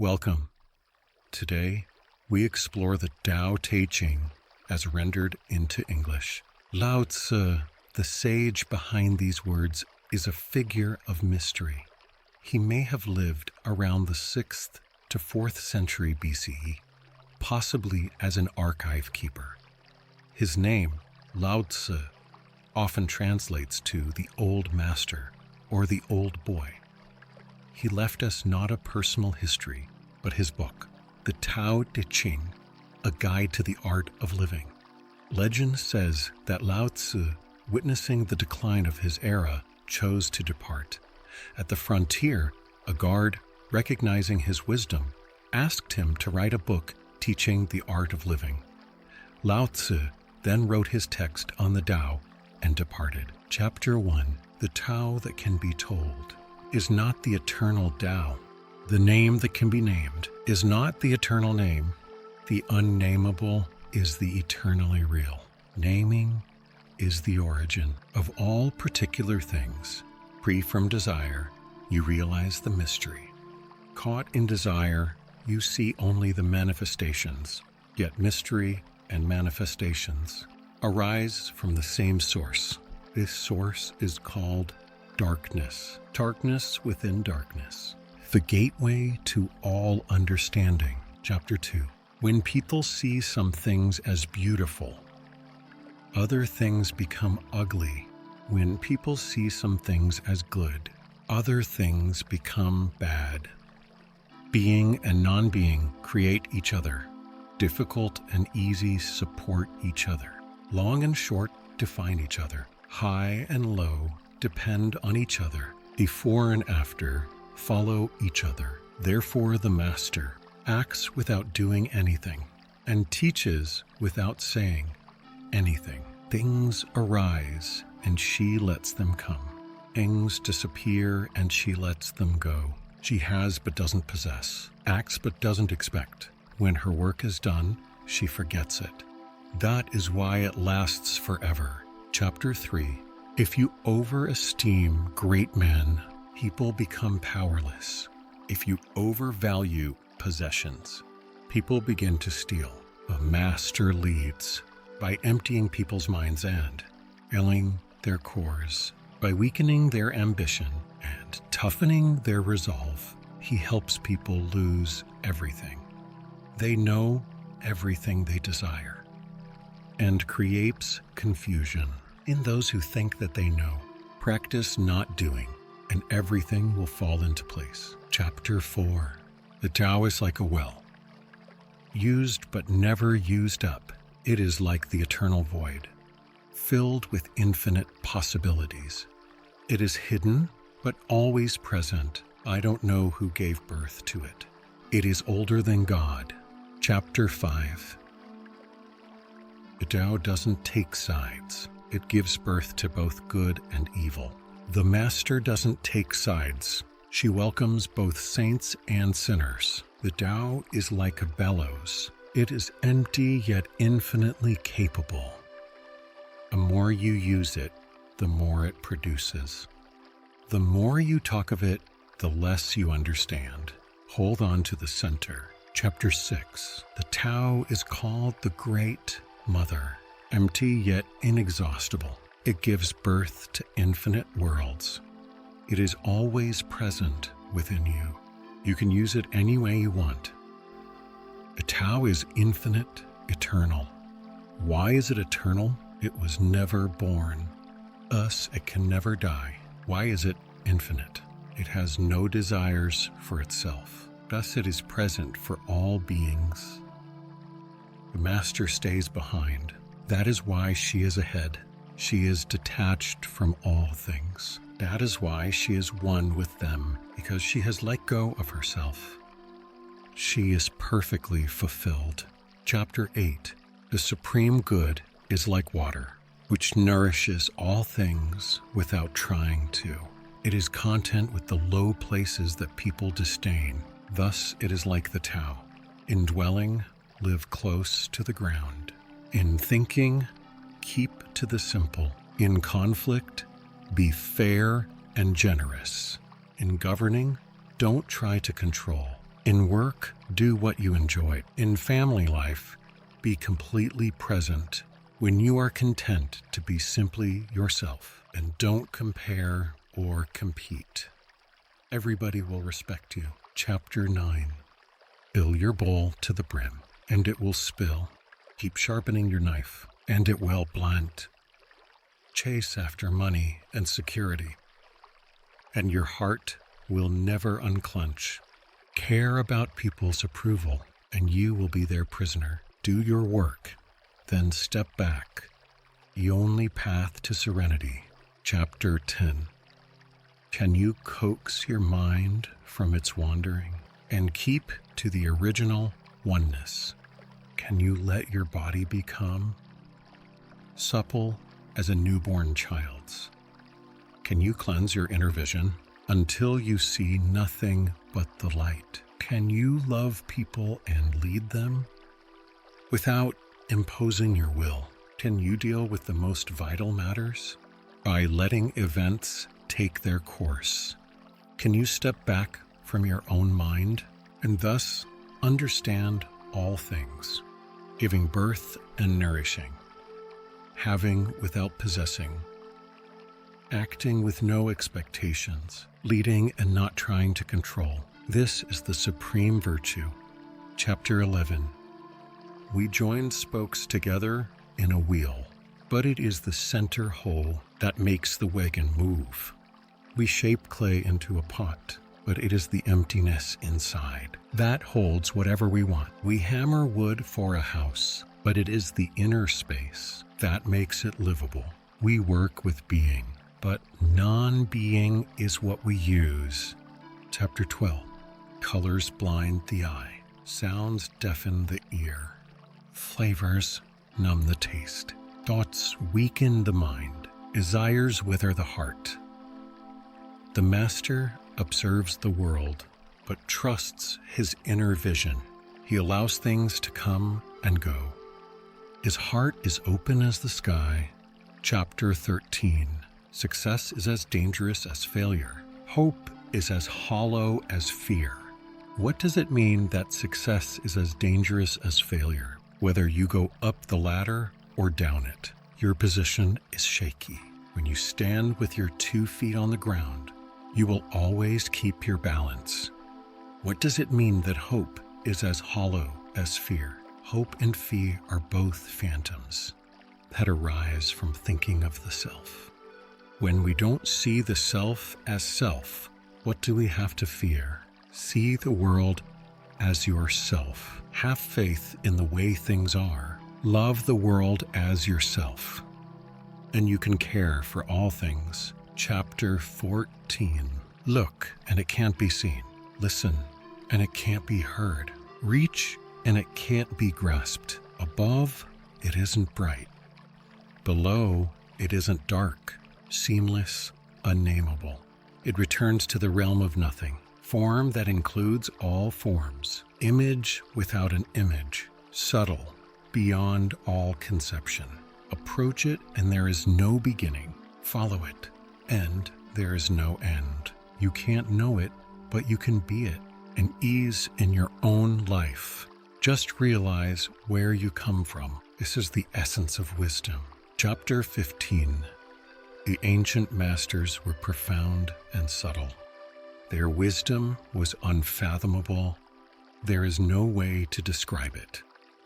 Welcome. Today, we explore the Tao Te Ching as rendered into English. Lao Tzu, the sage behind these words, is a figure of mystery. He may have lived around the 6th to 4th century BCE, possibly as an archive keeper. His name, Lao Tzu, often translates to the Old Master or the Old Boy. He left us not a personal history, but his book, the Tao Te Ching, a guide to the art of living. Legend says that Lao Tzu, witnessing the decline of his era, chose to depart. At the frontier, a guard, recognizing his wisdom, asked him to write a book teaching the art of living. Lao Tzu then wrote his text on the Tao and departed. Chapter 1. The Tao that can be told is not the eternal Tao. The name that can be named is not the eternal name. The unnameable is the eternally real. Naming is the origin of all particular things. Free from desire, you realize the mystery. Caught in desire, you see only the manifestations, yet mystery and manifestations arise from the same source. This source is called darkness. Darkness within darkness. The gateway to all understanding. Chapter 2. When people see some things as beautiful, other things become ugly. When people see some things as good, other things become bad. Being and non-being create each other. Difficult and easy support each other. Long and short define each other. High and low depend on each other. Before and after follow each other. Therefore the master acts without doing anything and teaches without saying anything. Things arise and she lets them come. Things disappear and she lets them go. She has but doesn't possess, acts but doesn't expect. When her work is done, she forgets it. That is why it lasts forever. Chapter 3. If you overesteem great men, people become powerless. If you overvalue possessions, people begin to steal. A master leads by emptying people's minds and filling their cores. By weakening their ambition and toughening their resolve, he helps people lose everything. They know everything they desire and creates confusion in those who think that they know. Practice not doing, and everything will fall into place. Chapter 4. The Tao is like a well, used but never used up. It is like the eternal void, filled with infinite possibilities. It is hidden, but always present. I don't know who gave birth to it. It is older than God. Chapter 5. The Tao doesn't take sides. It gives birth to both good and evil. The Master doesn't take sides. She welcomes both saints and sinners. The Tao is like a bellows. It is empty yet infinitely capable. The more you use it, the more it produces. The more you talk of it, the less you understand. Hold on to the center. Chapter 6. The Tao is called the Great Mother, empty yet inexhaustible. It gives birth to infinite worlds. It is always present within you. You can use it any way you want. The Tao is infinite, eternal. Why is it eternal? It was never born. Thus, it can never die. Why is it infinite? It has no desires for itself. Thus, it is present for all beings. The Master stays behind. That is why she is ahead. She is detached from all things. That is why she is one with them, because she has let go of herself. She is perfectly fulfilled. Chapter 8. The supreme good is like water, which nourishes all things without trying to. It is content with the low places that people disdain. Thus it is like the Tao. In dwelling, live close to the ground. In thinking, keep to the simple. In conflict, be fair and generous. In governing, don't try to control. In work, do what you enjoy. In family life, be completely present when you are content to be simply yourself and don't compare or compete. Everybody will respect you. Chapter 9. Fill your bowl to the brim, and it will spill. Keep sharpening your knife, and it will blunt. Chase after money and security, and your heart will never unclench. Care about people's approval, and you will be their prisoner. Do your work, then step back. The only path to serenity. Chapter 10. Can you coax your mind from its wandering and keep to the original oneness? Can you let your body become supple as a newborn child's? Can you cleanse your inner vision until you see nothing but the light? Can you love people and lead them without imposing your will? Can you deal with the most vital matters by letting events take their course? Can you step back from your own mind and thus understand all things, giving birth and nourishing, having without possessing, acting with no expectations, leading and not trying to control? This is the supreme virtue. Chapter 11. We join spokes together in a wheel, but it is the center hole that makes the wagon move. We shape clay into a pot, but it is the emptiness inside that holds whatever we want. We hammer wood for a house, but it is the inner space that makes it livable. We work with being, but non-being is what we use. Chapter 12. Colors blind the eye, sounds deafen the ear, flavors numb the taste, thoughts weaken the mind, desires wither the heart. The master observes the world, but trusts his inner vision. He allows things to come and go. His heart is open as the sky. Chapter 13. Success is as dangerous as failure. Hope is as hollow as fear. What does it mean that success is as dangerous as failure? Whether you go up the ladder or down it, your position is shaky. When you stand with your 2 feet on the ground, you will always keep your balance. What does it mean that hope is as hollow as fear? Hope and fear are both phantoms that arise from thinking of the self. When we don't see the self as self, what do we have to fear? See the world as yourself. Have faith in the way things are. Love the world as yourself, and you can care for all things. Chapter 14. Look, and it can't be seen. Listen, and it can't be heard. Reach, and it can't be grasped. Above, it isn't bright. Below, it isn't dark, seamless, unnameable. It returns to the realm of nothing, form that includes all forms, image without an image, subtle, beyond all conception. Approach it, and there is no beginning. Follow it, and there is no end. You can't know it, but you can be it, and ease in your own life. Just realize where you come from. This is the essence of wisdom. Chapter 15. The ancient masters were profound and subtle. Their wisdom was unfathomable. There is no way to describe it.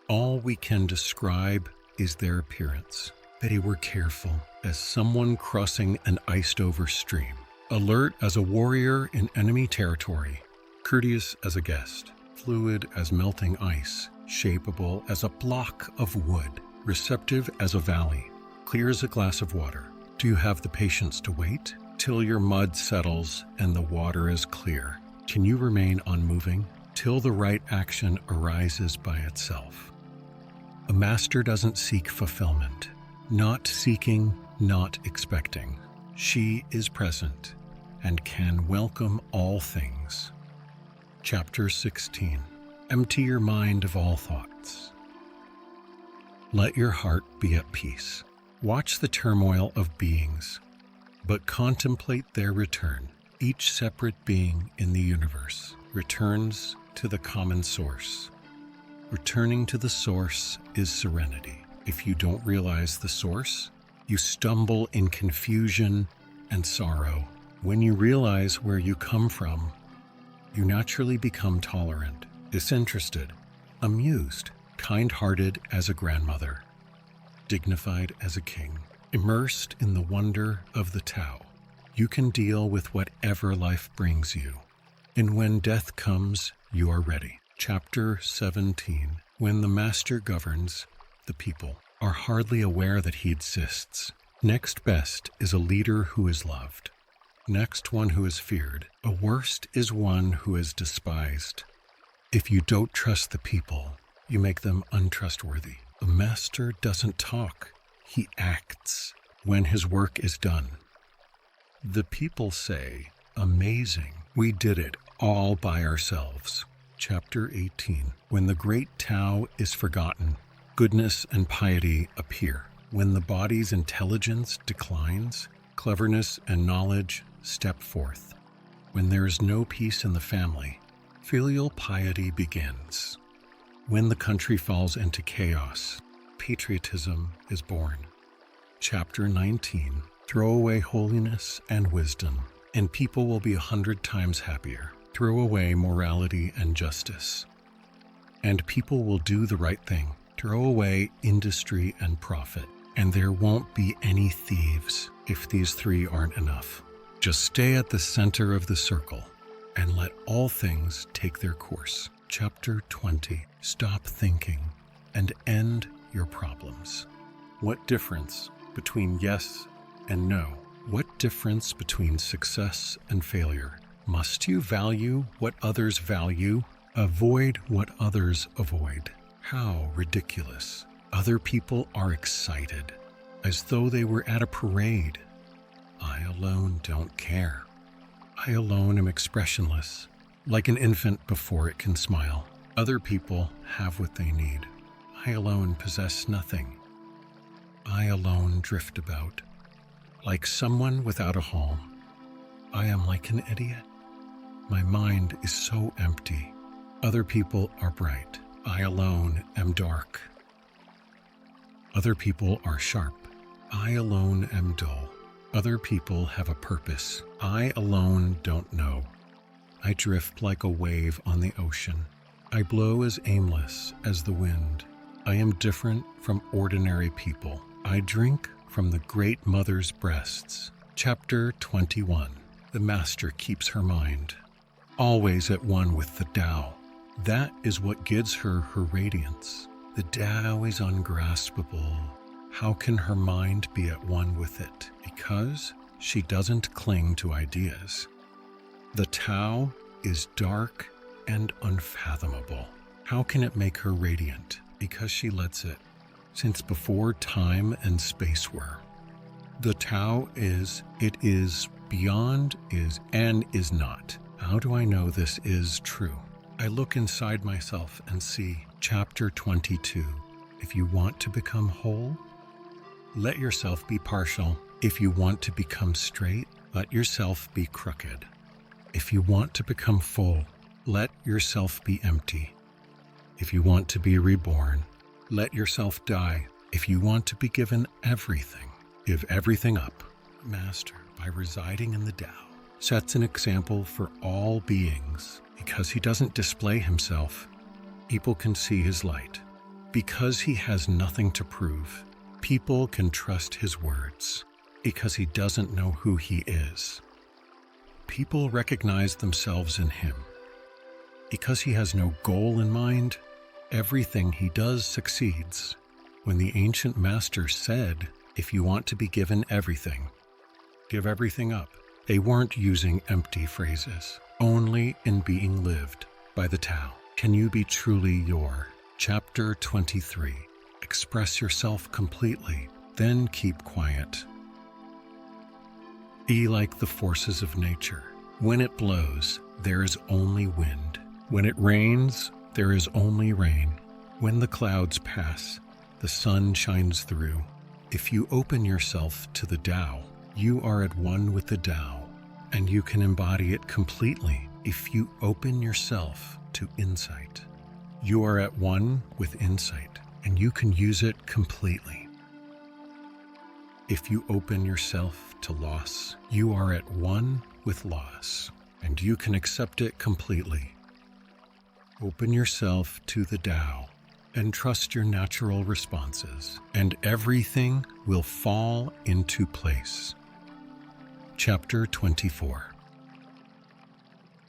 All we can describe is their appearance. They were careful as someone crossing an iced-over stream, alert as a warrior in enemy territory, courteous as a guest, fluid as melting ice, shapeable as a block of wood, receptive as a valley, clear as a glass of water. Do you have the patience to wait till your mud settles and the water is clear? Can you remain unmoving till the right action arises by itself? A master doesn't seek fulfillment, not seeking, not expecting. She is present and can welcome all things. Chapter 16. Empty your mind of all thoughts. Let your heart be at peace. Watch the turmoil of beings, but contemplate their return. Each separate being in the universe returns to the common source. Returning to the source is serenity. If you don't realize the source, you stumble in confusion and sorrow. When you realize where you come from, you naturally become tolerant, disinterested, amused, kind-hearted as a grandmother, dignified as a king, immersed in the wonder of the Tao. You can deal with whatever life brings you. And when death comes, you are ready. Chapter 17. When the master governs, the people are hardly aware that he exists. Next best is a leader who is loved. Next, one who is feared. A worst is one who is despised. If you don't trust the people, you make them untrustworthy. The master doesn't talk, he acts when his work is done. The people say, "Amazing, we did it all by ourselves." Chapter 18. When the great Tao is forgotten, goodness and piety appear. When the body's intelligence declines, cleverness and knowledge step forth. When there is no peace in the family, filial piety begins. When the country falls into chaos, patriotism is born. Chapter 19. Throw away holiness and wisdom, and people will be 100 times happier. Throw away morality and justice, and people will do the right thing. Throw away industry and profit, and there won't be any thieves if these three aren't enough. Just stay at the center of the circle and let all things take their course. Chapter 20. Stop thinking and end your problems. What difference between yes and no? What difference between success and failure? Must you value what others value? Avoid what others avoid. How ridiculous. Other people are excited, as though they were at a parade. I alone don't care. I alone am expressionless, like an infant before it can smile. Other people have what they need. I alone possess nothing. I alone drift about, like someone without a home. I am like an idiot. My mind is so empty. Other people are bright. I alone am dark. Other people are sharp. I alone am dull. Other people have a purpose. I alone don't know. I drift like a wave on the ocean. I blow as aimless as the wind. I am different from ordinary people. I drink from the Great Mother's breasts. Chapter 21. The Master keeps her mind always at one with the Tao. That is what gives her her radiance. The Tao is ungraspable. How can her mind be at one with it? Because she doesn't cling to ideas. The Tao is dark and unfathomable. How can it make her radiant? Because she lets it, since before time and space were. The Tao is, it is, beyond is, and is not. How do I know this is true? I look inside myself and see. Chapter 22. If you want to become whole, let yourself be partial. If you want to become straight, let yourself be crooked. If you want to become full, let yourself be empty. If you want to be reborn, let yourself die. If you want to be given everything, give everything up. Master, by residing in the Tao, sets an example for all beings. Because he doesn't display himself, people can see his light. Because he has nothing to prove, people can trust his words. Because he doesn't know who he is, people recognize themselves in him. Because he has no goal in mind, everything he does succeeds. When the ancient master said, if you want to be given everything, give everything up, they weren't using empty phrases. Only in being lived by the Tao can you be truly your. Chapter 23. Express yourself completely, then keep quiet. Be like the forces of nature. When it blows, there is only wind. When it rains, there is only rain. When the clouds pass, the sun shines through. If you open yourself to the Tao, you are at one with the Tao, and you can embody it completely. If you open yourself to insight. You are at one with insight, and you can use it completely. If you open yourself to loss, you are at one with loss, and you can accept it completely. Open yourself to the Tao and trust your natural responses, and everything will fall into place. Chapter 24.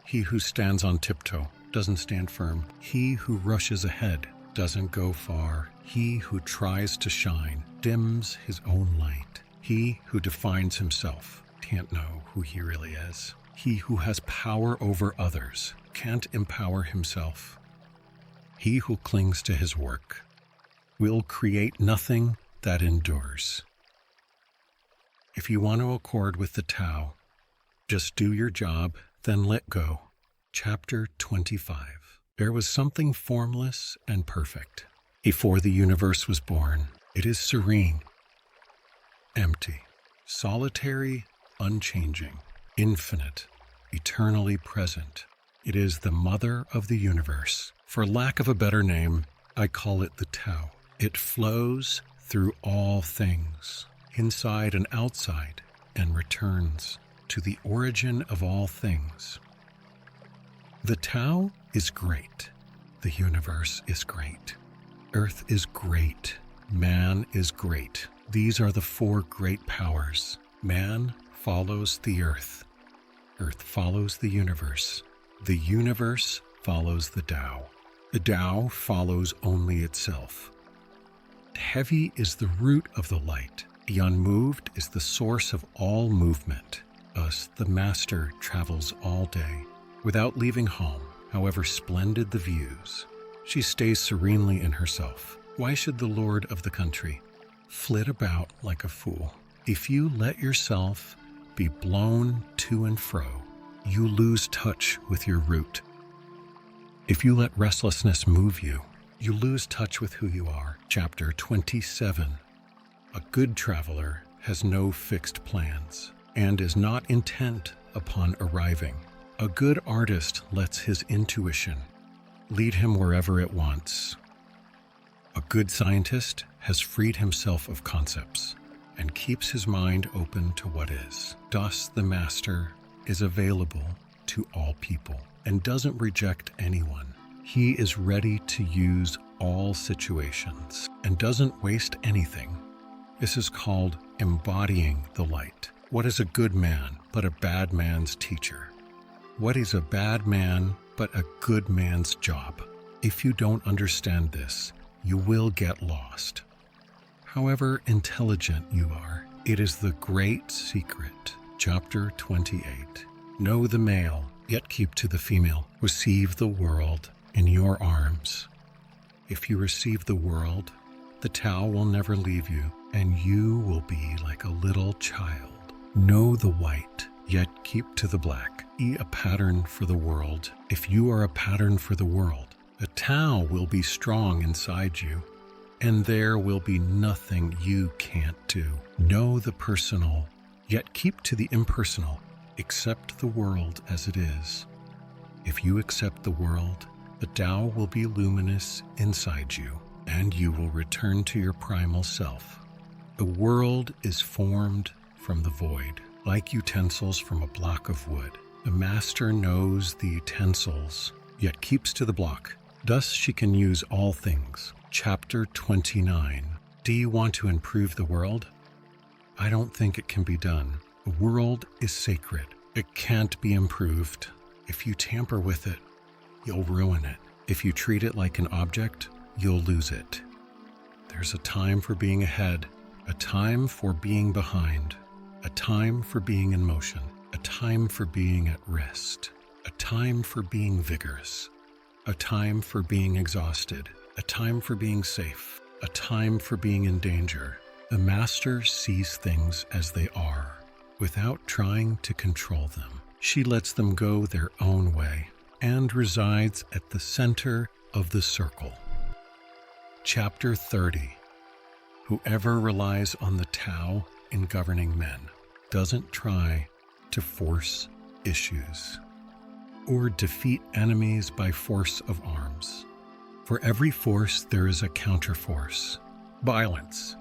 He who stands on tiptoe doesn't stand firm. He who rushes ahead doesn't go far. He who tries to shine dims his own light. He who defines himself can't know who he really is. He who has power over others can't empower himself. He who clings to his work will create nothing that endures. If you want to accord with the Tao, just do your job, then let go. Chapter 25. There was something formless and perfect before the universe was born. It is serene, empty, solitary, unchanging, infinite, eternally present. It is the mother of the universe. For lack of a better name, I call it the Tao. It flows through all things, inside and outside, and returns to the origin of all things. The Tao is great. The universe is great. Earth is great. Man is great. These are the four great powers. Man follows the earth. Earth follows the universe. The universe follows the Tao. The Tao follows only itself. Heavy is the root of the light. The unmoved is the source of all movement. Thus, the master travels all day, without leaving home, however splendid the views. She stays serenely in herself. Why should the lord of the country flit about like a fool? If you let yourself be blown to and fro, you lose touch with your root. If you let restlessness move you, you lose touch with who you are. Chapter 27. A good traveler has no fixed plans and is not intent upon arriving. A good artist lets his intuition lead him wherever it wants. A good scientist has freed himself of concepts and keeps his mind open to what is. Thus, the master is available to all people and doesn't reject anyone. He is ready to use all situations and doesn't waste anything. This is called embodying the light. What is a good man but a bad man's teacher? What is a bad man but a good man's job? If you don't understand this, you will get lost. However intelligent you are, it is the great secret. Chapter 28. Know the male, yet keep to the female. Receive the world in your arms. If you receive the world, the Tao will never leave you, and you will be like a little child. Know the white, yet keep to the black. Be a pattern for the world. If you are a pattern for the world, the Tao will be strong inside you, and there will be nothing you can't do. Know the personal, yet keep to the impersonal. Accept the world as it is. If you accept the world, the Tao will be luminous inside you, and you will return to your primal self. The world is formed from the void, like utensils from a block of wood. The master knows the utensils, yet keeps to the block. Thus she can use all things. Chapter 29. Do you want to improve the world? I don't think it can be done. The world is sacred. It can't be improved. If you tamper with it, you'll ruin it. If you treat it like an object, you'll lose it. There's a time for being ahead, a time for being behind, a time for being in motion, a time for being at rest, a time for being vigorous, a time for being exhausted, a time for being safe, a time for being in danger. The master sees things as they are, without trying to control them. She lets them go their own way and resides at the center of the circle. Chapter 30. Whoever relies on the Tao in governing men doesn't try to force issues. or defeat enemies by force of arms. For every force there is a counterforce, violence.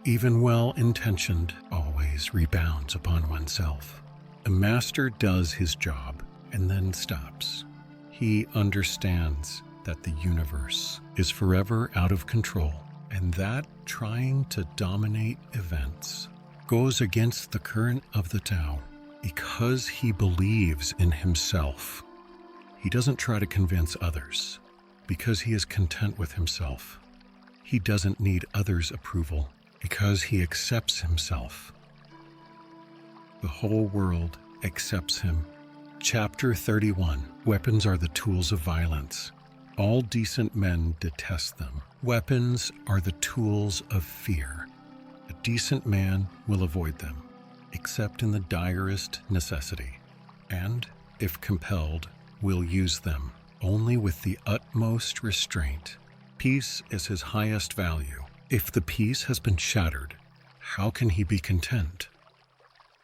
Even well-intentioned always rebounds upon oneself. A master does his job and then stops. He understands that the universe is forever out of control, and that trying to dominate events goes against the current of the Tao. Because he believes in himself, he doesn't try to convince others. Because he is content with himself, he doesn't need others' approval. Because he accepts himself, the whole world accepts him. Chapter 31. Weapons are the tools of violence. All decent men detest them. Weapons are the tools of fear. A decent man will avoid them, except in the direst necessity, and, if compelled, will use them only with the utmost restraint. Peace is his highest value. If the peace has been shattered, how can he be content?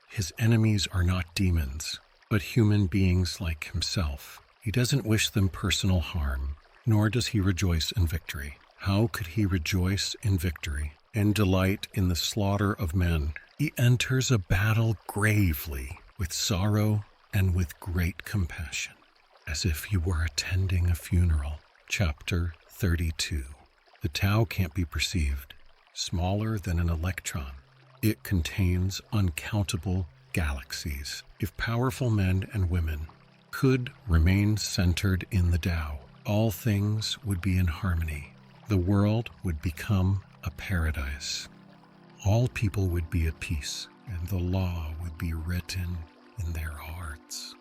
His enemies are not demons, but human beings like himself. He doesn't wish them personal harm, nor does he rejoice in victory. How could he rejoice in victory and delight in the slaughter of men? He enters a battle gravely, with sorrow and with great compassion, as if he were attending a funeral. Chapter 32. The Tao can't be perceived. Smaller than an electron, it contains uncountable galaxies. If powerful men and women could remain centered in the Tao, all things would be in harmony. The world would become a paradise. All people would be at peace, and the law would be written in their hearts.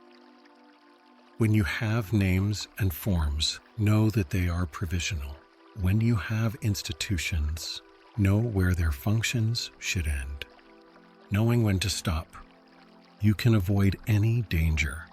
When you have names and forms, know that they are provisional. When you have institutions, know where their functions should end. Knowing when to stop, you can avoid any danger.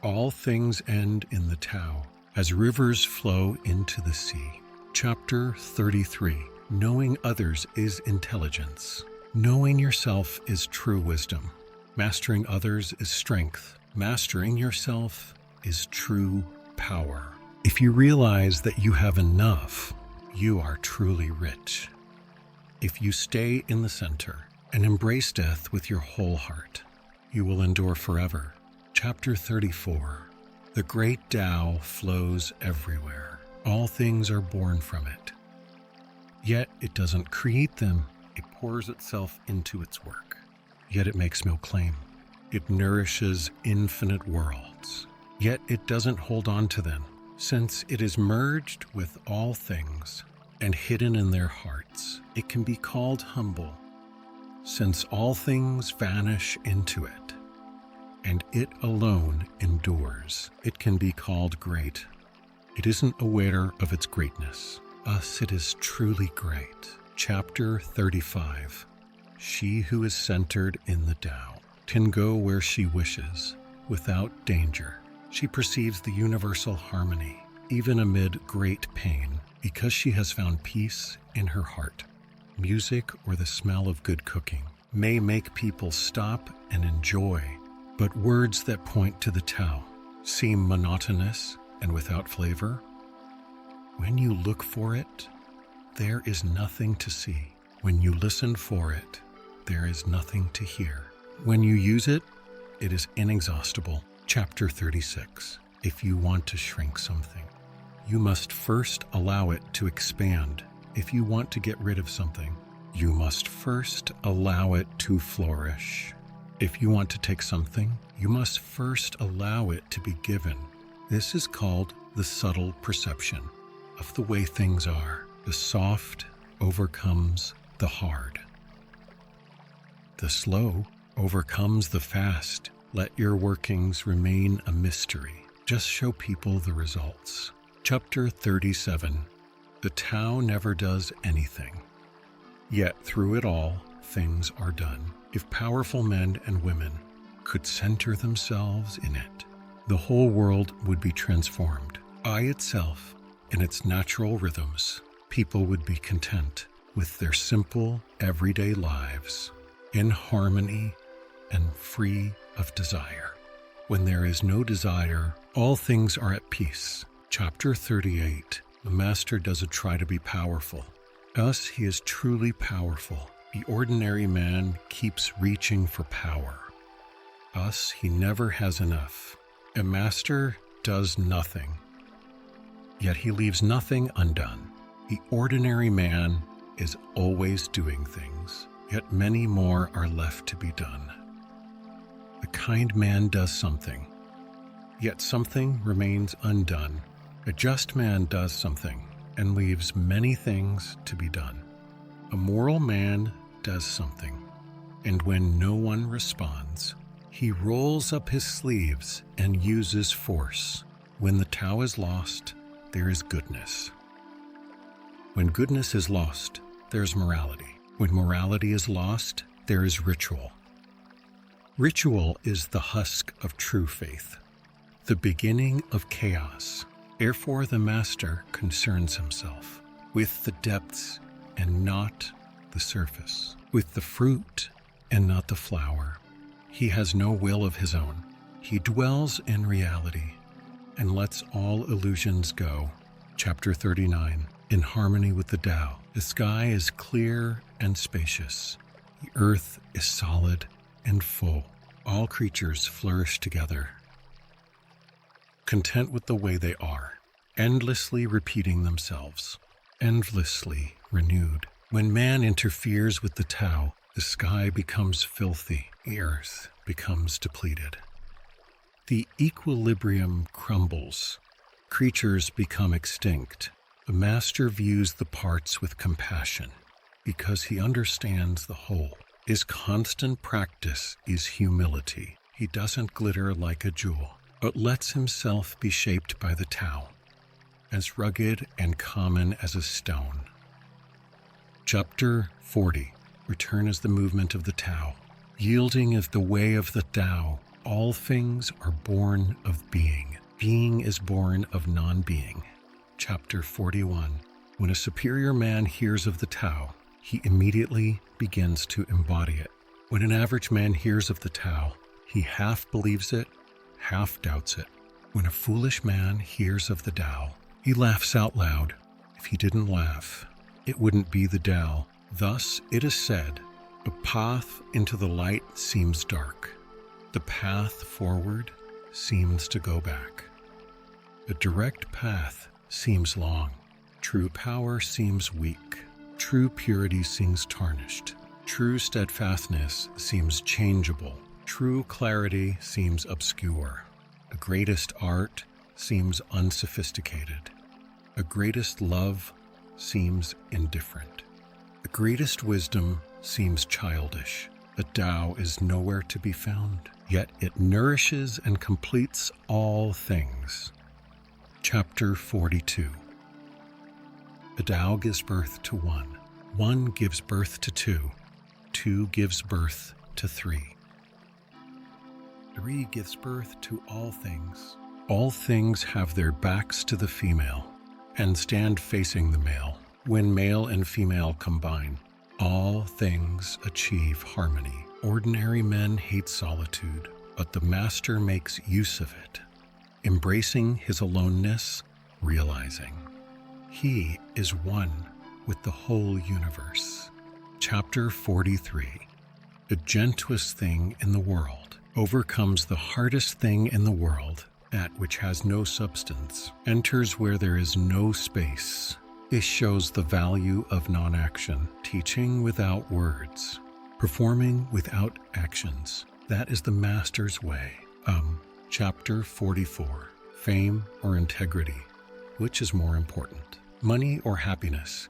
All things end in the Tao, as rivers flow into the sea. Chapter 33. Knowing others is intelligence. Knowing yourself is true wisdom. Mastering others is strength. Mastering yourself is true power. If you realize that you have enough, you are truly rich. If you stay in the center and embrace death with your whole heart, you will endure forever. Chapter 34. The great Tao flows everywhere. All things are born from it. Yet it doesn't create them. It pours itself into its work. Yet it makes no claim. It nourishes infinite worlds. Yet it doesn't hold on to them, since it is merged with all things and hidden in their hearts. It can be called humble, since all things vanish into it, and it alone endures. It can be called great. It isn't aware of its greatness. Thus it is truly great. Chapter 35. She who is centered in the Tao can go where she wishes without danger. She perceives the universal harmony, even amid great pain, because she has found peace in her heart. Music or the smell of good cooking may make people stop and enjoy, but words that point to the Tao seem monotonous and without flavor. When you look for it, there is nothing to see. When you listen for it, there is nothing to hear. When you use it, it is inexhaustible. Chapter 36. If you want to shrink something, you must first allow it to expand. If you want to get rid of something, you must first allow it to flourish. If you want to take something, you must first allow it to be given. This is called the subtle perception of the way things are. The soft overcomes the hard. The slow overcomes the fast. Let your workings remain a mystery. Just show people the results. Chapter 37. The Tao never does anything, yet through it all, things are done. If powerful men and women could center themselves in it, the whole world would be transformed. By itself, in its natural rhythms, people would be content with their simple, everyday lives, in harmony and free of desire. When there is no desire, all things are at peace. Chapter 38. The master doesn't try to be powerful. Thus, he is truly powerful. The ordinary man keeps reaching for power. Thus, he never has enough. A master does nothing, yet he leaves nothing undone. The ordinary man is always doing things, yet many more are left to be done. The kind man does something, yet something remains undone. A just man does something and leaves many things to be done. A moral man does something, and when no one responds, he rolls up his sleeves and uses force. When the Tao is lost, there is goodness. When goodness is lost, there is morality. When morality is lost, there is ritual. Ritual is the husk of true faith, the beginning of chaos. Therefore, the master concerns himself with the depths and not the surface, with the fruit and not the flower. He has no will of his own. He dwells in reality and lets all illusions go. Chapter 39. In harmony with the Tao, the sky is clear and spacious. The earth is solid and full. All creatures flourish together, content with the way they are, endlessly repeating themselves, endlessly renewed. When man interferes with the Tao, the sky becomes filthy, the earth becomes depleted. The equilibrium crumbles, creatures become extinct. The master views the parts with compassion because he understands the whole. His constant practice is humility. He doesn't glitter like a jewel, but lets himself be shaped by the Tao, as rugged and common as a stone. Chapter 40. Return is the movement of the Tao. Yielding is the way of the Tao. All things are born of being. Being is born of non-being. Chapter 41. When a superior man hears of the Tao, he immediately begins to embody it. When an average man hears of the Tao, he half believes it, half doubts it. When a foolish man hears of the Tao, he laughs out loud. If he didn't laugh, it wouldn't be the Tao. Thus it is said, the path into the light seems dark. The path forward seems to go back. The direct path seems long. True power seems weak. True purity seems tarnished. True steadfastness seems changeable. True clarity seems obscure. The greatest art seems unsophisticated. The greatest love seems indifferent. The greatest wisdom seems childish. The Tao is nowhere to be found, yet it nourishes and completes all things. Chapter 42. The Tao gives birth to one. One gives birth to two. Two gives birth to three. Three gives birth to all things. All things have their backs to the female and stand facing the male. When male and female combine, all things achieve harmony. Ordinary men hate solitude, but the master makes use of it, embracing his aloneness, realizing he is one with the whole universe. Chapter 43. The gentlest thing in the world overcomes the hardest thing in the world. That which has no substance enters where there is no space. This shows the value of non-action, teaching without words, performing without actions. That is the master's way. Chapter 44. Fame or integrity? Which is more important? Money or happiness?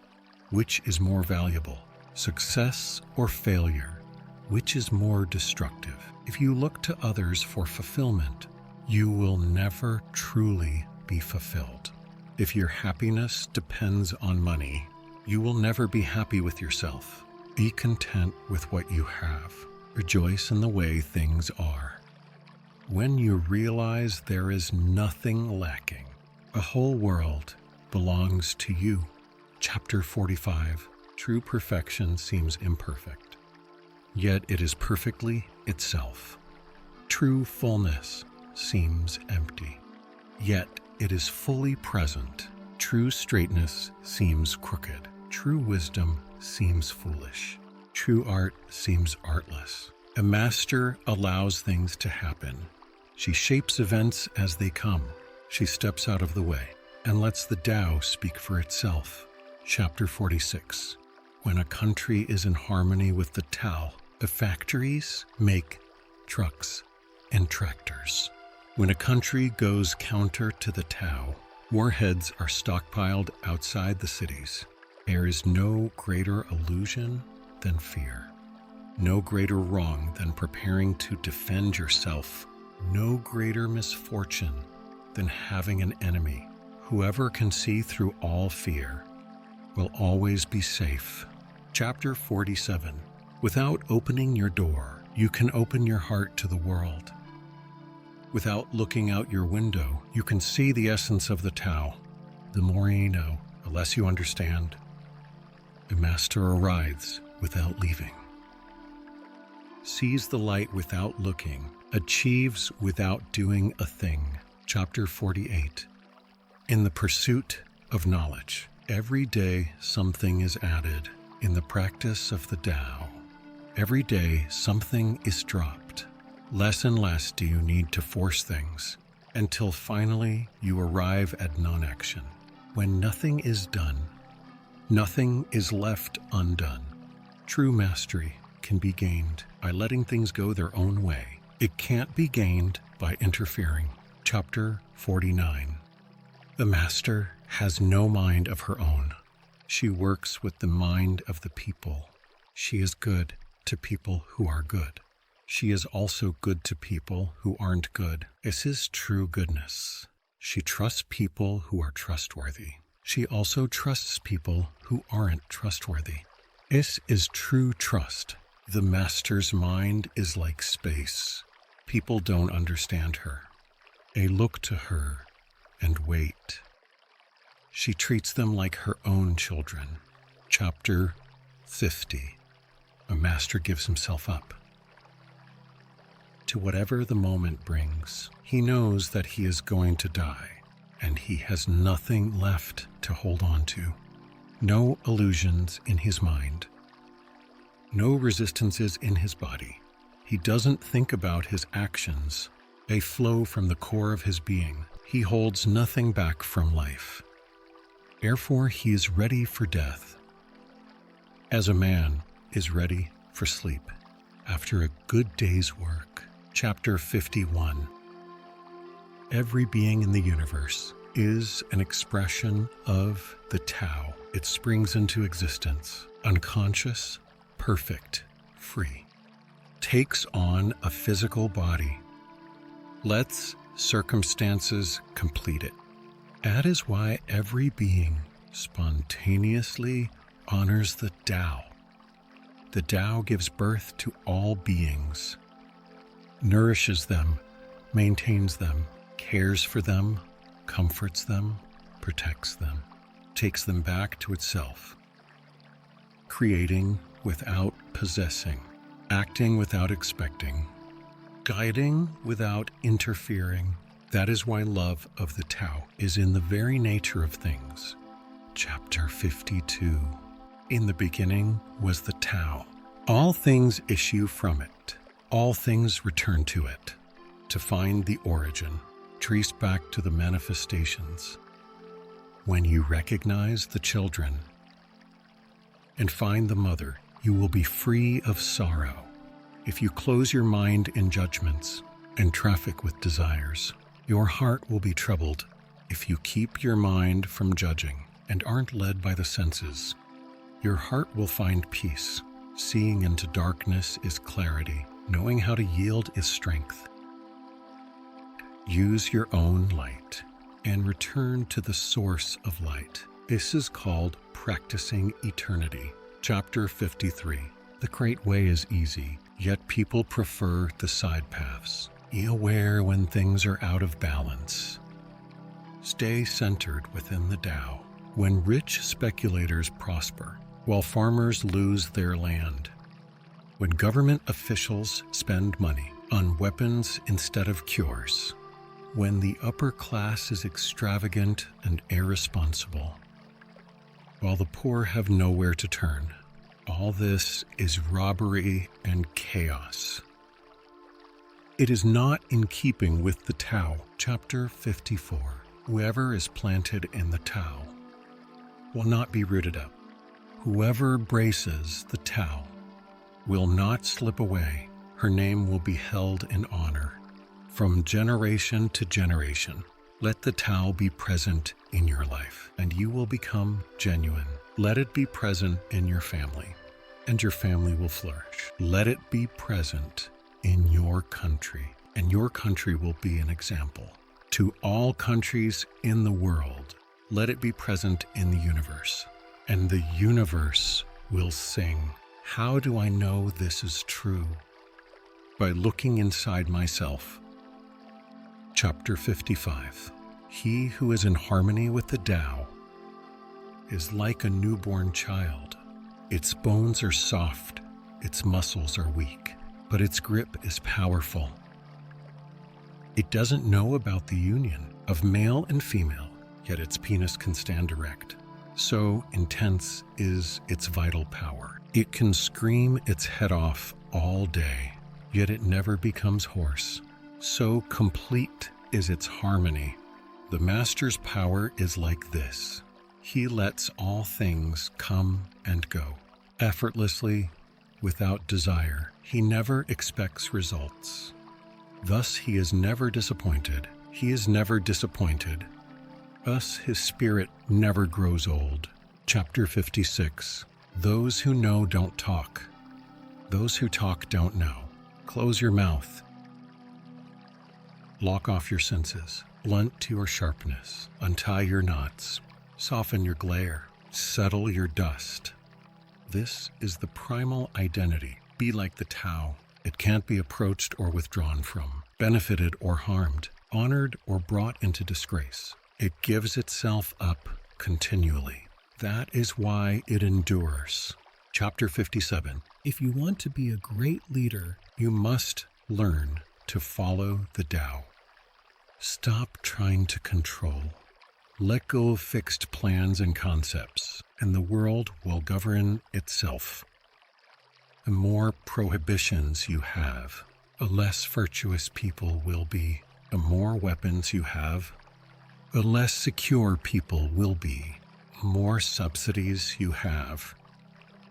Which is more valuable? Success or failure? Which is more destructive? If you look to others for fulfillment, you will never truly be fulfilled. If your happiness depends on money, you will never be happy with yourself. Be content with what you have. Rejoice in the way things are. When you realize there is nothing lacking, the whole world belongs to you. Chapter 45. True perfection seems imperfect, yet it is perfectly itself. True fullness seems empty, yet it is fully present. True straightness seems crooked. True wisdom seems foolish. True art seems artless. A master allows things to happen. She shapes events as they come. She steps out of the way and lets the Tao speak for itself. Chapter 46. When a country is in harmony with the Tao, the factories make trucks and tractors. When a country goes counter to the Tao, warheads are stockpiled outside the cities. There is no greater illusion than fear, no greater wrong than preparing to defend yourself, no greater misfortune than having an enemy. Whoever can see through all fear will always be safe. Chapter 47. Without opening your door, you can open your heart to the world. Without looking out your window, you can see the essence of the Tao. The more you know, the less you understand. The master arrives without leaving, sees the light without looking, achieves without doing a thing. Chapter 48. In the pursuit of knowledge, every day something is added. In the practice of the Tao, every day something is dropped. Less and less do you need to force things, until finally you arrive at non-action. When nothing is done, nothing is left undone. True mastery can be gained by letting things go their own way. It can't be gained by interfering. Chapter 49. The master has no mind of her own. She works with the mind of the people. She is good to people who are good. She is also good to people who aren't good. This is true goodness. She trusts people who are trustworthy. She also trusts people who aren't trustworthy. This is true trust. The master's mind is like space. People don't understand her. They look to her and wait. She treats them like her own children. Chapter 50. A master gives himself up to whatever the moment brings. He knows that he is going to die, and he has nothing left to hold on to. No illusions in his mind. No resistances in his body. He doesn't think about his actions. They flow from the core of his being. He holds nothing back from life. Therefore, he is ready for death, as a man is ready for sleep after a good day's work. Chapter 51. Every being in the universe is an expression of the Tao. It springs into existence, unconscious, perfect, free, takes on a physical body, lets circumstances complete it. That is why every being spontaneously honors the Tao. The Tao gives birth to all beings, nourishes them, maintains them, cares for them, comforts them, protects them, takes them back to itself, creating without possessing, acting without expecting, guiding without interfering. That is why love of the Tao is in the very nature of things. Chapter 52. In the beginning was the Tao. All things issue from it. All things return to it. To find the origin, trace back to the manifestations. When you recognize the children and find the mother, you will be free of sorrow. If you close your mind in judgments and traffic with desires, your heart will be troubled. If you keep your mind from judging and aren't led by the senses, your heart will find peace. Seeing into darkness is clarity. Knowing how to yield is strength. Use your own light and return to the source of light. This is called practicing eternity. Chapter 53. The great way is easy, yet people prefer the side paths. Be aware when things are out of balance. Stay centered within the Tao. When rich speculators prosper, while farmers lose their land. When government officials spend money on weapons instead of cures. when the upper class is extravagant and irresponsible, while the poor have nowhere to turn. All this is robbery and chaos. It is not in keeping with the Tao. Chapter 54. Whoever is planted in the Tao will not be rooted up. Whoever braces the Tao will not slip away. Her name will be held in honor from generation to generation. Let the Tao be present in your life, and you will become genuine. Let it be present in your family, and your family will flourish. Let it be present in your country, and your country will be an example to all countries in the world. Let it be present in the universe, and the universe will sing. How do I know this is true? By looking inside myself. Chapter 55. He who is in harmony with the Tao is like a newborn child. Its bones are soft, its muscles are weak, but its grip is powerful. It doesn't know about the union of male and female, yet its penis can stand erect. So intense is its vital power. It can scream its head off all day, yet it never becomes hoarse. So complete is its harmony. The Master's power is like this. He lets all things come and go, effortlessly, without desire. He never expects results. Thus he is never disappointed. He is never disappointed. Thus his spirit never grows old. Chapter 56. Those who know don't talk. Those who talk don't know. Close your mouth. Lock off your senses. Blunt your sharpness. Untie your knots. Soften your glare. Settle your dust. This is the primal identity. Be like the Tao. It can't be approached or withdrawn from, benefited or harmed, honored or brought into disgrace. It gives itself up continually. That is why it endures. Chapter 57. If you want to be a great leader, you must learn to follow the Tao. Stop trying to control. Let go of fixed plans and concepts, and the world will govern itself. The more prohibitions you have, the less virtuous people will be. The more weapons you have, the less secure people will be. The more subsidies you have,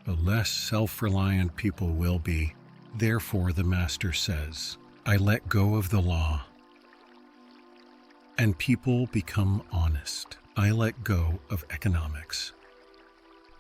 the less self-reliant people will be. Therefore, the Master says, I let go of the law, and people become honest. I let go of economics,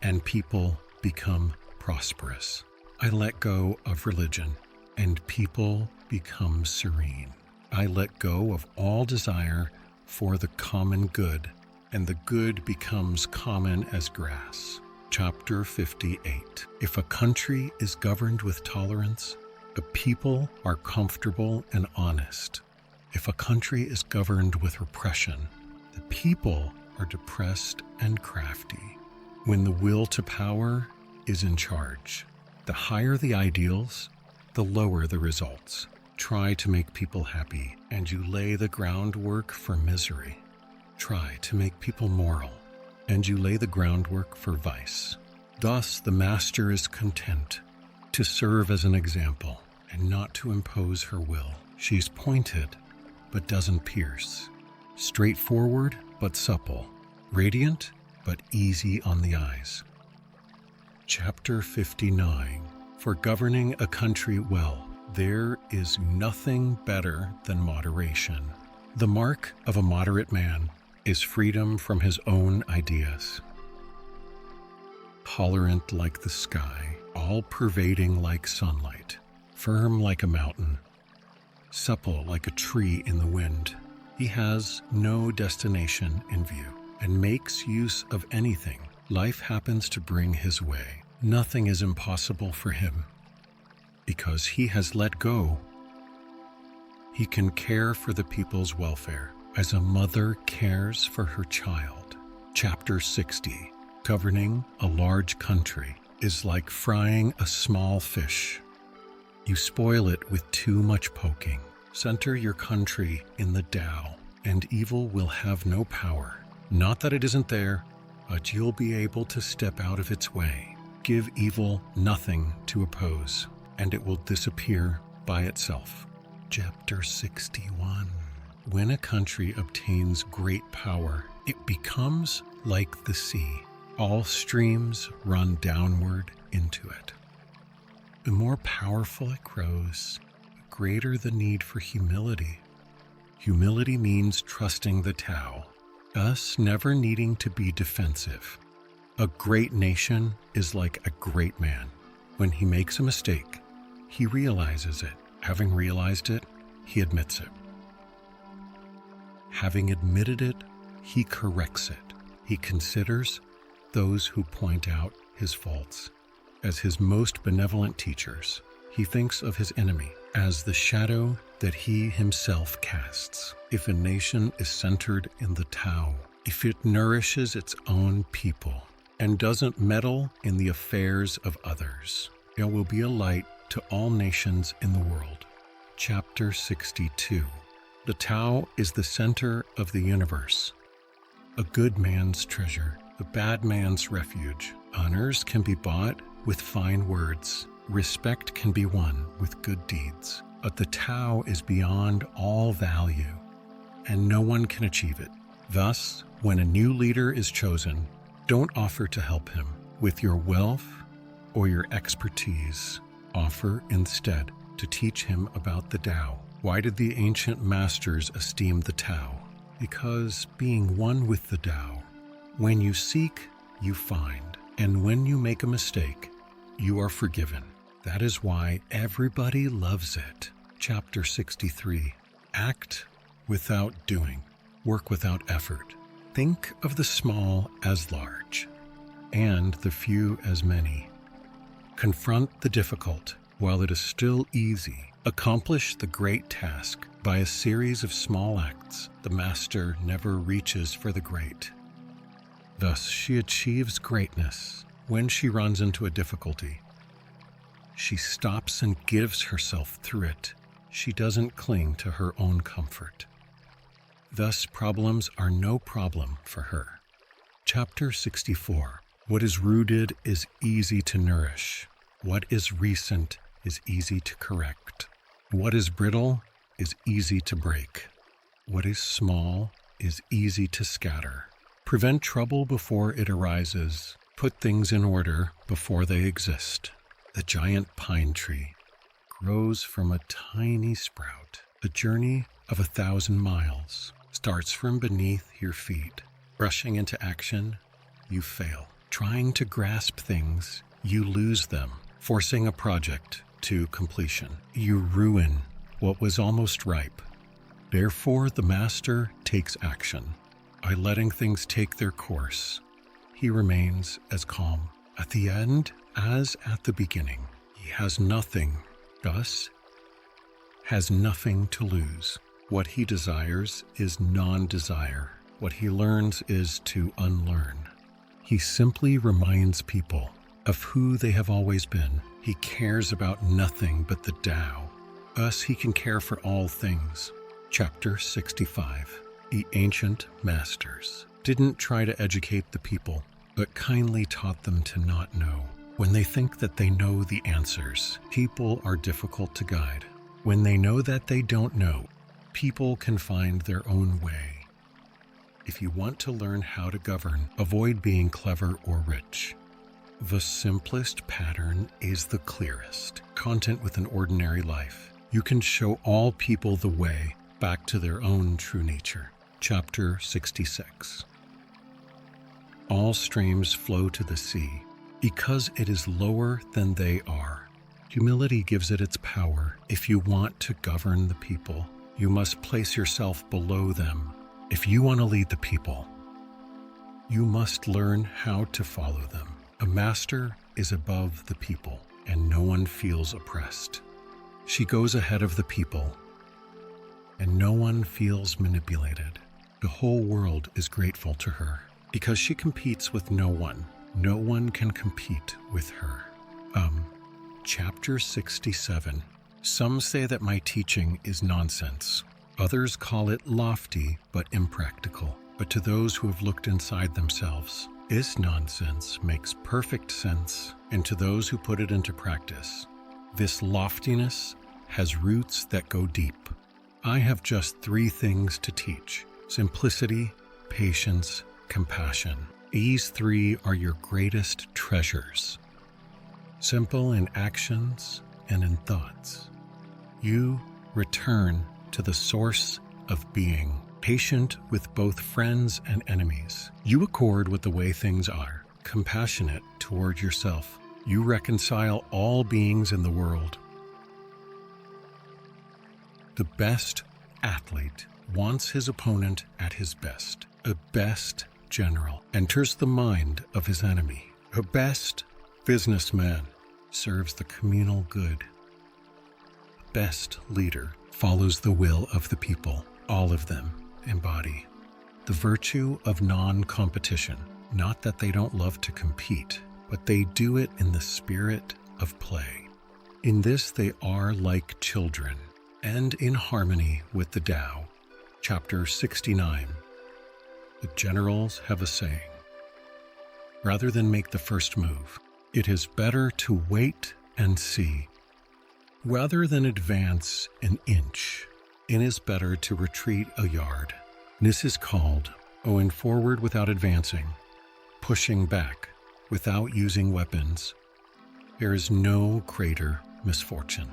and people become prosperous. I let go of religion, and people become serene. I let go of all desire for the common good, and the good becomes common as grass. Chapter 58. If a country is governed with tolerance, the people are comfortable and honest. If a country is governed with repression, the people are depressed and crafty. When the will to power is in charge, the higher the ideals, the lower the results. Try to make people happy, and you lay the groundwork for misery. Try to make people moral, and you lay the groundwork for vice. Thus the Master is content to serve as an example and not to impose her will. She's pointed, but doesn't pierce. Straightforward, but supple. Radiant, but easy on the eyes. Chapter 59. For governing a country well, there is nothing better than moderation. The mark of a moderate man is freedom from his own ideas. Tolerant like the sky, all-pervading like sunlight, firm like a mountain, supple like a tree in the wind. He has no destination in view and makes use of anything life happens to bring his way. Nothing is impossible for him. Because he has let go, he can care for the people's welfare as a mother cares for her child. Chapter 60. Governing a large country is like frying a small fish. You spoil it with too much poking. Center your country in the Tao, and evil will have no power. Not that it isn't there, but you'll be able to step out of its way. Give evil nothing to oppose, and it will disappear by itself. Chapter 61. When a country obtains great power, it becomes like the sea. All streams run downward into it. The more powerful it grows, the greater the need for humility. Humility means trusting the Tao, thus never needing to be defensive. A great nation is like a great man. When he makes a mistake, he realizes it. Having realized it, he admits it. Having admitted it, he corrects it. He considers those who point out his faults as his most benevolent teachers. He thinks of his enemy as the shadow that he himself casts. If a nation is centered in the Tao, if it nourishes its own people and doesn't meddle in the affairs of others, it will be a light to all nations in the world. Chapter 62. The Tao is the center of the universe. A good man's treasure, a bad man's refuge. Honors can be bought with fine words. Respect can be won with good deeds. But the Tao is beyond all value, and no one can achieve it. Thus, when a new leader is chosen, don't offer to help him with your wealth or your expertise. Offer instead to teach him about the Tao. Why did the ancient masters esteem the Tao? Because being one with the Tao, when you seek, you find, and when you make a mistake, you are forgiven. That is why everybody loves it. Chapter 63. Act without doing. Work without effort. Think of the small as large, and the few as many. Confront the difficult while it is still easy. Accomplish the great task by a series of small acts. The master never reaches for the great. Thus she achieves greatness when she runs into a difficulty. She stops and gives herself through it. She doesn't cling to her own comfort. Thus problems are no problem for her. Chapter 64. What is rooted is easy to nourish. What is recent is easy to correct. What is brittle is easy to break. What is small is easy to scatter. Prevent trouble before it arises. Put things in order before they exist. The giant pine tree grows from a tiny sprout. The journey of 1,000 miles starts from beneath your feet. Rushing into action, you fail. Trying to grasp things, you lose them. Forcing a project to completion, you ruin what was almost ripe. Therefore, the master takes action. By letting things take their course, he remains as calm. At the end, as at the beginning, he has nothing, thus has nothing to lose. What he desires is non-desire. What he learns is to unlearn. He simply reminds people of who they have always been. He cares about nothing but the Tao. Thus he can care for all things. Chapter 65. The ancient masters didn't try to educate the people, but kindly taught them to not know. When they think that they know the answers, people are difficult to guide. When they know that they don't know, people can find their own way. If you want to learn how to govern, avoid being clever or rich. The simplest pattern is the clearest. Content with an ordinary life. You can show all people the way back to their own true nature. Chapter 66. All streams flow to the sea because it is lower than they are. Humility gives it its power. If you want to govern the people, you must place yourself below them. If you want to lead the people, you must learn how to follow them. A master is above the people, and no one feels oppressed. She goes ahead of the people, and no one feels manipulated. The whole world is grateful to her because she competes with no one. No one can compete with her. Chapter 67. Some say that my teaching is nonsense. Others call it lofty but impractical. But to those who have looked inside themselves, this nonsense makes perfect sense, and to those who put it into practice, this loftiness has roots that go deep. I have just 3 things to teach: simplicity, patience, compassion. These 3 are your greatest treasures. Simple in actions and in thoughts. You return to the source of being, patient with both friends and enemies. You accord with the way things are, compassionate toward yourself. You reconcile all beings in the world. The best athlete wants his opponent at his best. A best general enters the mind of his enemy. A best businessman serves the communal good. Best leader follows the will of the people. All of them embody the virtue of non-competition. Not that they don't love to compete, but they do it in the spirit of play. In this they are like children, and in harmony with the Tao. Chapter 69. The generals have a saying: rather than make the first move, it is better to wait and see. Rather than advance an inch, it is better to retreat a yard. This is called going forward without advancing, pushing back without using weapons. There is no greater misfortune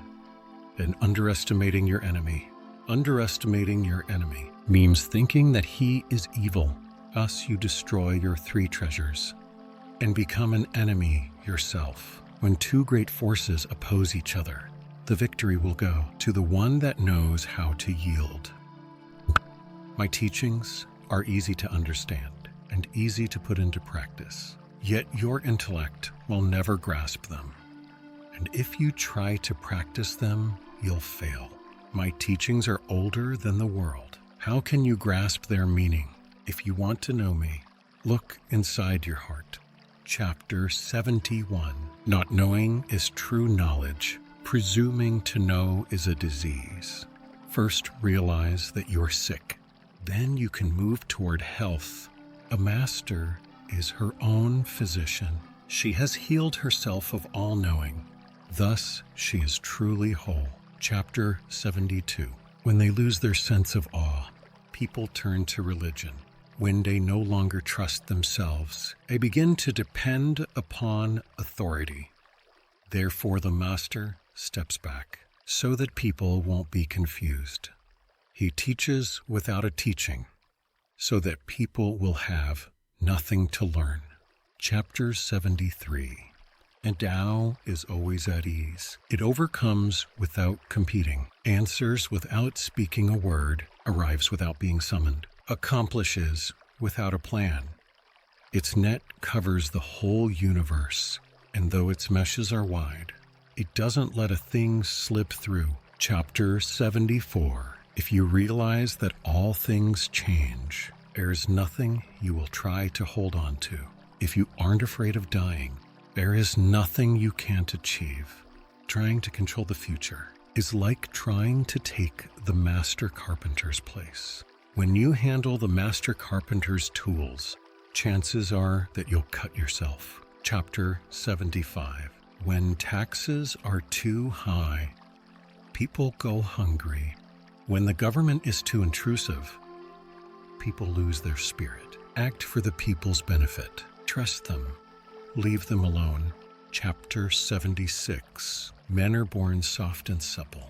than underestimating your enemy. Underestimating your enemy means thinking that he is evil. Thus you destroy your 3 treasures and become an enemy yourself. When 2 great forces oppose each other, the victory will go to the one that knows how to yield. My teachings are easy to understand and easy to put into practice, yet your intellect will never grasp them. And if you try to practice them, you'll fail. My teachings are older than the world. How can you grasp their meaning? If you want to know me, look inside your heart. Chapter 71. Not knowing is true knowledge. Presuming to know is a disease. First realize that you're sick. Then you can move toward health. A master is her own physician. She has healed herself of all knowing. Thus she is truly whole. Chapter 72. When they lose their sense of awe, people turn to religion. When they no longer trust themselves, they begin to depend upon authority. Therefore the master steps back so that people won't be confused. He teaches without a teaching so that people will have nothing to learn. Chapter 73. And Tao is always at ease. It overcomes without competing, answers without speaking a word, arrives without being summoned, accomplishes without a plan. Its net covers the whole universe, and though its meshes are wide, it doesn't let a thing slip through. Chapter 74. If you realize that all things change, there is nothing you will try to hold on to. If you aren't afraid of dying, there is nothing you can't achieve. Trying to control the future is like trying to take the master carpenter's place. When you handle the master carpenter's tools, chances are that you'll cut yourself. Chapter 75. When taxes are too high, people go hungry. When the government is too intrusive, people lose their spirit. Act for the people's benefit. Trust them. Leave them alone. Chapter 76. Men are born soft and supple.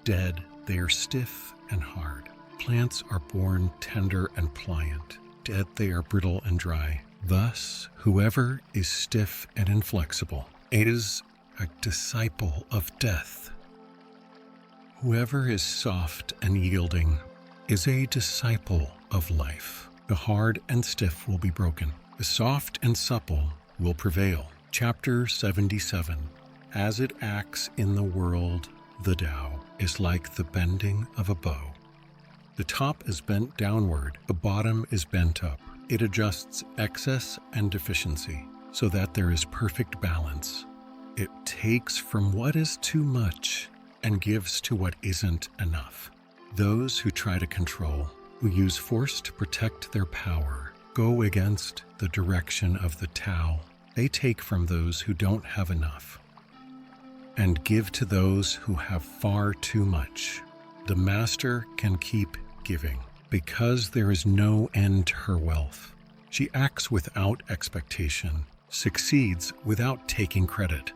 Dead, they are stiff and hard. Plants are born tender and pliant. Dead, they are brittle and dry. Thus, whoever is stiff and inflexible is a disciple of death. Whoever is soft and yielding is a disciple of life. The hard and stiff will be broken. The soft and supple will prevail. Chapter 77. As it acts in the world, the Tao is like the bending of a bow. The top is bent downward, the bottom is bent up. It adjusts excess and deficiency so that there is perfect balance. It takes from what is too much and gives to what isn't enough. Those who try to control, who use force to protect their power, go against the direction of the Tao. They take from those who don't have enough and give to those who have far too much. The master can keep giving because there is no end to her wealth. She acts without expectation, succeeds without taking credit,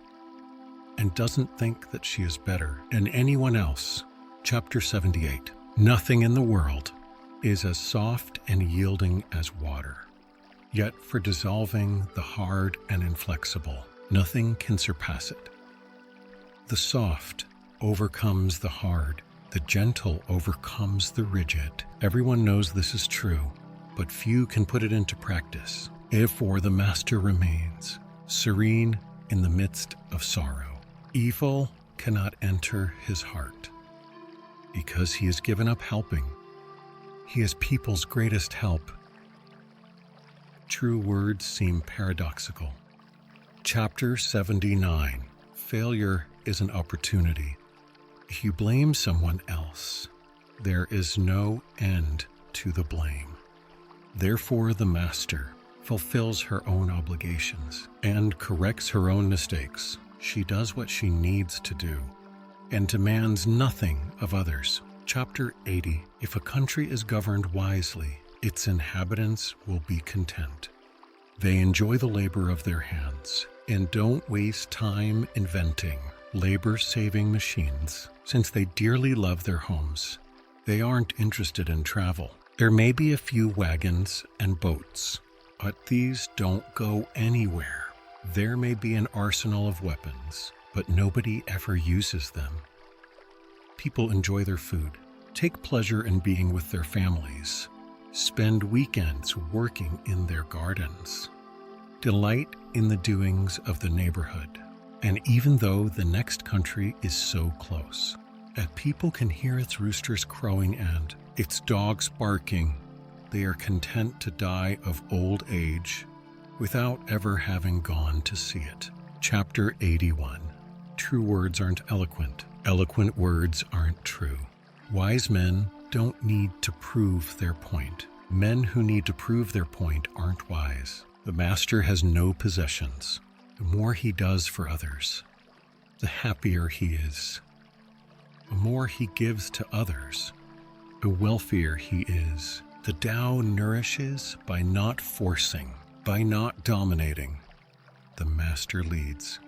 and doesn't think that she is better than anyone else. Chapter 78. Nothing in the world is as soft and yielding as water. Yet for dissolving the hard and inflexible, nothing can surpass it. The soft overcomes the hard. The gentle overcomes the rigid. Everyone knows this is true, but few can put it into practice. Therefore, the master remains serene in the midst of sorrow. Evil cannot enter his heart because he has given up helping. He is people's greatest help. True words seem paradoxical. Chapter 79. Failure is an opportunity. If you blame someone else, there is no end to the blame. Therefore, the master fulfills her own obligations and corrects her own mistakes. She does what she needs to do and demands nothing of others. Chapter 80. If a country is governed wisely, its inhabitants will be content. They enjoy the labor of their hands and don't waste time inventing labor-saving machines. Since they dearly love their homes, they aren't interested in travel. There may be a few wagons and boats, but these don't go anywhere. There may be an arsenal of weapons, but nobody ever uses them. People enjoy their food, take pleasure in being with their families, spend weekends working in their gardens, delight in the doings of the neighborhood. And even though the next country is so close, that people can hear its roosters crowing and its dogs barking, they are content to die of old age without ever having gone to see it. Chapter 81. True words aren't eloquent. Eloquent words aren't true. Wise men don't need to prove their point. Men who need to prove their point aren't wise. The master has no possessions. The more he does for others, the happier he is. The more he gives to others, the wealthier he is. The Tao nourishes by not forcing, by not dominating. The master leads.